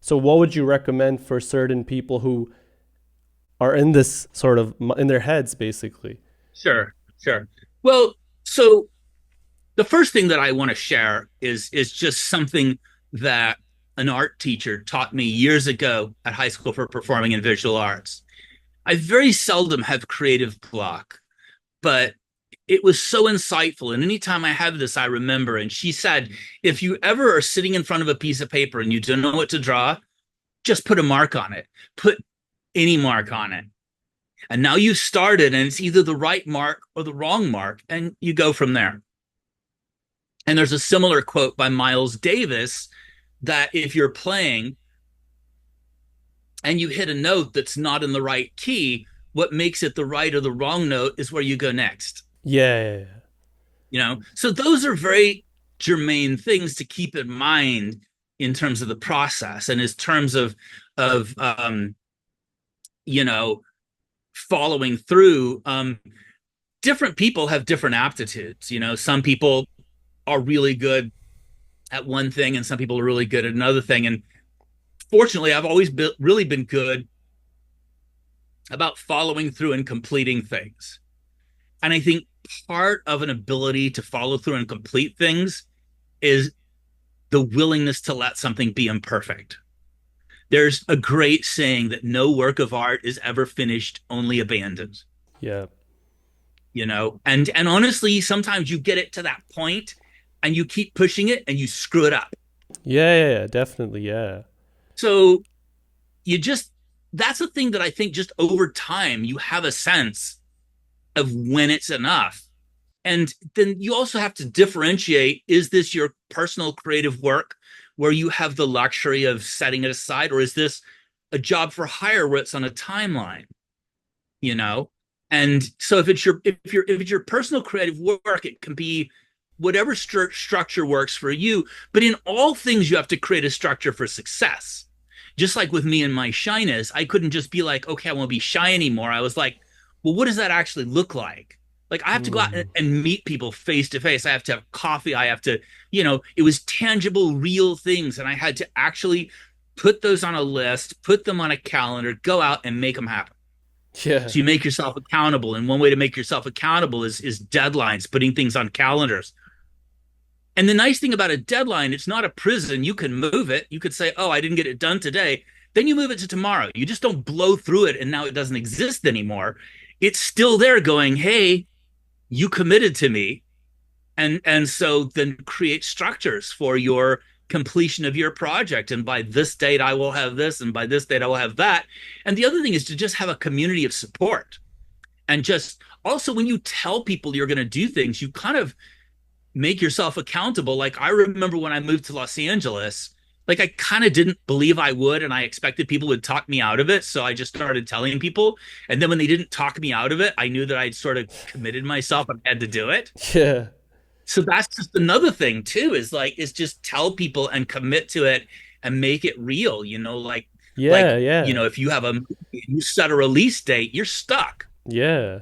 So what would you recommend for certain people who are in this sort of in their heads, basically? Sure, sure. Well, so the first thing that I want to share is just something that an art teacher taught me years ago at high school for performing in visual arts. I very seldom have creative block, but it was so insightful. And anytime I have this, I remember. And she said, if you ever are sitting in front of a piece of paper and you don't know what to draw, just put a mark on it. Put any mark on it. And now you've started, and it's either the right mark or the wrong mark, and you go from there. And there's a similar quote by Miles Davis that if you're playing and you hit a note that's not in the right key, what makes it the right or the wrong note is where you go next. Yeah, yeah, yeah. So those are very germane things to keep in mind in terms of the process and in terms of you know following through. Different people have different aptitudes. Some people are really good at one thing and some people are really good at another thing. And fortunately, I've always really been good about following through and completing things. And I think part of an ability to follow through and complete things is the willingness to let something be imperfect. There's a great saying that no work of art is ever finished, only abandoned. Yeah. And honestly, sometimes you get it to that point and you keep pushing it and you screw it up. Yeah, yeah, yeah, definitely, yeah. So you just that's a thing that I think just over time you have a sense of when it's enough. And then you also have to differentiate, is this your personal creative work where you have the luxury of setting it aside, or is this a job for hire where it's on a timeline? You know? And so if it's your personal creative work, it can be whatever structure works for you. But in all things, you have to create a structure for success. Just like with me and my shyness, I couldn't just be like, okay, I won't be shy anymore. I was like, well, what does that actually look like? Like, I have to go out Mm. and meet people face to face. I have to have coffee. I have to, it was tangible, real things. And I had to actually put those on a list, put them on a calendar, go out and make them happen. Yeah. So you make yourself accountable. And one way to make yourself accountable is deadlines, putting things on calendars. And the nice thing about a deadline, it's not a prison. You can move it. You could say, oh, I didn't get it done today. Then you move it to tomorrow. You just don't blow through it and now it doesn't exist anymore. It's still there going, hey, you committed to me. And so then create structures for your completion of your project. And by this date, I will have this. And by this date, I will have that. And the other thing is to just have a community of support. And just also, when you tell people you're going to do things, you kind of make yourself accountable. Like, I remember when I moved to Los Angeles, like, I kind of didn't believe I would, and I expected people would talk me out of it. So I just started telling people. And then when they didn't talk me out of it, I knew that I'd sort of committed myself and had to do it. Yeah. So that's just another thing too, is just tell people and commit to it and make it real, like Yeah, yeah. if you have you set a release date, you're stuck. Yeah.